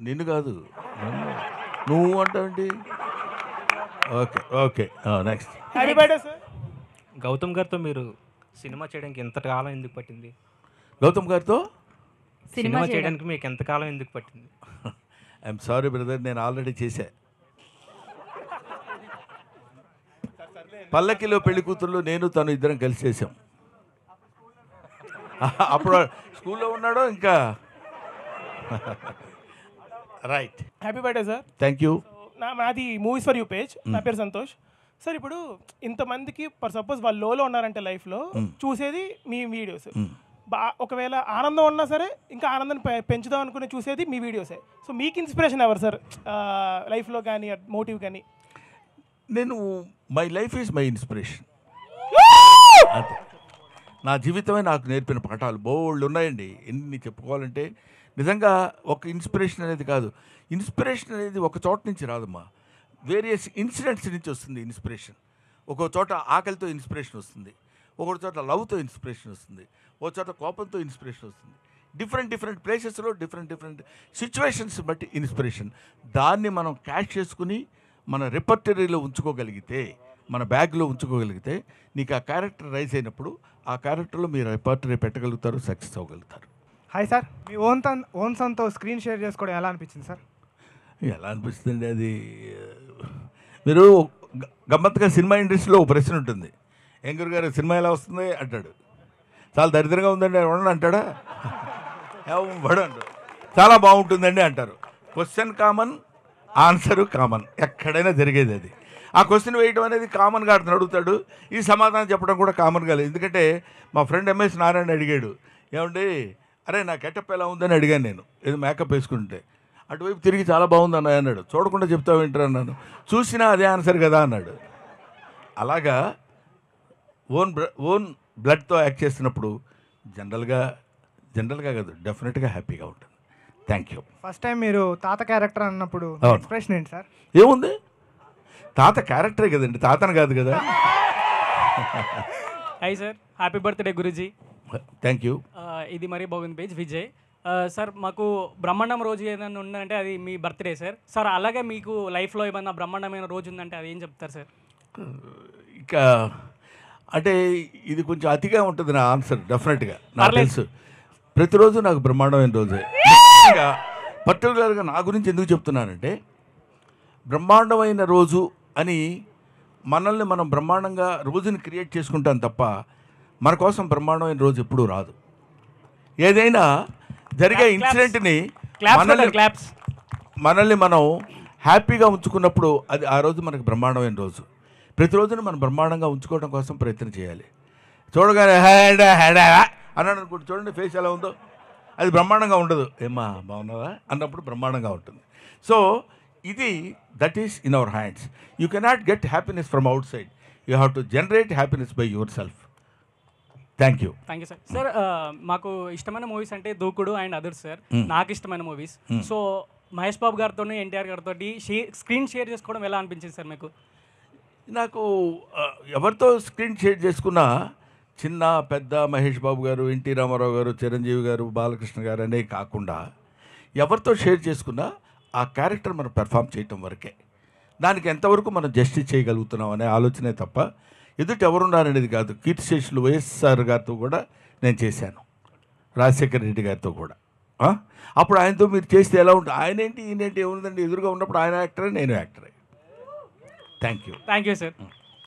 నిన్ను కాదు, నువ్వు అంటావేంటి? Okay okay, next. Happy birthday sir. Gautam గారితో మీరు సినిమా చేయడానికి ఎంత కాలం ఎందుకు పట్టింది? గౌతమ్ గారితో సినిమా చేయడానికి మీకు ఎంతకాలం ఎందుకు పట్టింది? ఐఎమ్ సారీ బ్రదర్, నేను ఆల్రెడీ చేశా. పల్లకిలో పెళ్లి కూతుర్లు నేను తను ఇద్దరం కలిసి చేసాం. అప్పుడు స్కూల్లో ఉన్నాడో ఇంకా. Right. Happy birthday sir. Thank you. నాది మూవీస్ ఫర్ యూ పేజ్. నా పేరు సంతోష్ సార్. ఇప్పుడు ఇంతమందికి ఫర్ సపోజ్ వాళ్ళు లోలో ఉన్నారంటే లైఫ్లో చూసేది మీ వీడియోస్. ఒకవేళ ఆనందం ఉన్నా సరే ఇంకా ఆనందాన్ని పెంచుదాం అనుకుని చూసేది మీ వీడియోసే. సో మీకు ఇన్స్పిరేషన్ ఎవరు సార్ లైఫ్లో కానీ మోటివ్ కానీ? నేను my life is my inspiration. అంతే. నా జీవితమే నాకు నేర్పిన పాఠాలు బోల్డ్ ఉన్నాయండి. ఎన్ని చెప్పుకోవాలంటే నిజంగా ఒక ఇన్స్పిరేషన్ అనేది కాదు. ఇన్స్పిరేషన్ అనేది ఒక చోట నుంచి రాదమ్మా, వేరియస్ ఇన్సిడెంట్స్ నుంచి వస్తుంది ఇన్స్పిరేషన్. ఒక్కో చోట ఆకలితో ఇన్స్పిరేషన్ వస్తుంది, ఒక్కొక్క చోట లవ్తో ఇన్స్పిరేషన్ వస్తుంది, ఒక చోట కోపంతో ఇన్స్పిరేషన్ వస్తుంది. డిఫరెంట్ ప్లేసెస్లో డిఫరెంట్ సిచ్యువేషన్స్ బట్టి ఇన్స్పిరేషన్. దాన్ని మనం క్యాచ్ చేసుకుని మన రిపర్టరీలో ఉంచుకోగలిగితే, మన బ్యాగ్లో ఉంచుకోగలిగితే, నీకు ఆ క్యారెక్టర్ రైజ్ అయినప్పుడు ఆ క్యారెక్టర్లో మీరు రిపర్టరీ పెట్టగలుగుతారు, సక్సెస్ అవ్వగలుగుతారు. హాయ్ సార్, మీ ఓన్ సన్తో స్క్రీన్ షేర్ చేసుకోవడం ఎలా అనిపించింది సార్? ఎలా అనిపిస్తుంది అది, మీరు గమ్మత్తుగా సినిమా ఇండస్ట్రీలో ఒక ప్రశ్న ఉంటుంది, ఏం గురుగారు సినిమా ఎలా వస్తుంది అంటాడు. చాలా దరిద్రంగా ఉందండి ఎవడని అంటాడా? ఎవడు అంటాడు. చాలా బాగుంటుందండి అంటారు. క్వశ్చన్ కామన్, ఆన్సరు కామన్, ఎక్కడైనా జరిగేది అది. ఆ క్వశ్చన్ వేయడం అనేది కామన్గా అతను అడుగుతాడు, ఈ సమాధానం చెప్పడం కూడా కామన్గా లేదు. ఎందుకంటే మా ఫ్రెండ్ ఎంఎస్ నారాయణ అడిగాడు, ఏమండి అరే నా గెటప్ ఎలా ఉందని అడిగాను నేను, ఏదో మేకప్ వేసుకుంటే. అటువైపు తిరిగి చాలా బాగుంది అన్నయ్య అన్నాడు. చూడకుండా చెప్తావు ఏంటరా అన్నాను. చూసినా అదే ఆన్సర్ కదా అన్నాడు. అలాగా ఓన్ బ్లడ్తో యాక్ట్ చేస్తున్నప్పుడు జనరల్గా కాదు, డెఫినెట్గా హ్యాపీగా ఉంటుంది. Thank you. ఫస్ట్ టైం మీరు తాత క్యారెక్టర్ అన్నప్పుడు ఎక్స్ప్రెషన్ ఏంటి సార్? ఏముంది, తాత క్యారెక్టరే కదండి, తాతను కాదు కదా. Hi sir, happy birthday Guruji. Thank you. ఇది మరీ బాగుంది పేజ్ విజయ్ సార్. మాకు బ్రహ్మాండం రోజు ఏదైనా ఉందంటే అది మీ బర్త్డే సార్. సార్ అలాగే మీకు లైఫ్లో ఏమన్నా బ్రహ్మాండమైన రోజు ఉందంటే అది ఏం చెప్తారు సార్? ఇంకా అంటే ఇది కొంచెం అతిగా ఉంటుంది నా ఆన్సర్. డెఫినెట్గా నాకు తెలుసు, ప్రతిరోజు నాకు బ్రహ్మాండమైన రోజే. పర్టికులర్గా నా గురించి ఎందుకు చెప్తున్నానంటే, బ్రహ్మాండమైన రోజు అని మనల్ని మనం బ్రహ్మాండంగా రోజుని క్రియేట్ చేసుకుంటాం తప్ప మన కోసం బ్రహ్మాండమైన రోజు ఎప్పుడూ రాదు. ఏదైనా జరిగే ఇన్సిడెంట్ని మనల్ని మనం హ్యాపీగా ఉంచుకున్నప్పుడు అది ఆ రోజు మనకు బ్రహ్మాండమైన రోజు. ప్రతిరోజును మనం బ్రహ్మాండంగా ఉంచుకోవడం కోసం ప్రయత్నం చేయాలి. చూడగానే అన్నాడు అనుకుంటే చూడండి ఫేస్ ఎలా ఉందో, అది బ్రహ్మాండంగా ఉండదు. ఏమ్మా బాగున్నావా అన్నప్పుడు బ్రహ్మాండంగా ఉంటుంది. సో ఇది that is in our hands. You cannot get happiness from out side, you have to generate happiness by your self. Thank you. Thank you sir. Sir మాకు ఇష్టమైన మూవీస్ అంటే దూకుడు అండ్ అదర్స్ సార్. నాకు ఇష్టమైన movies. So Mahesh Babu గారితో ఎన్టీఆర్ గారితో screen share చేసుకోవడం ఎలా అనిపించింది సార్ మీకు? నాకు ఎవరితో స్క్రీన్ షేర్ చేసుకున్నా, చిన్న పెద్ద మహేష్ బాబు గారు, ఎన్టీ రామారావు గారు, చిరంజీవి గారు, బాలకృష్ణ గారు అనే కాకుండా ఎవరితో షేర్ చేసుకున్నా ఆ క్యారెక్టర్ మనం పెర్ఫామ్ చేయటం వరకే. దానికి ఎంతవరకు మనం జస్టిస్ చేయగలుగుతున్నాం అనే ఆలోచనే తప్ప ఎదుటి ఎవరున్నారనేది కాదు. కీర్తిశేషులు వైఎస్ఆర్ గారితో కూడా నేను చేశాను, రాజశేఖర రెడ్డి గారితో కూడా. అప్పుడు ఆయనతో మీరు చేస్తే ఎలా ఉంటుంది, ఆయన ఏంటి ఈయనేంటి ఏముందండి, ఎదురుగా ఉన్నప్పుడు ఆయన యాక్టరే నేను యాక్టరే. Thank you. Thank you sir.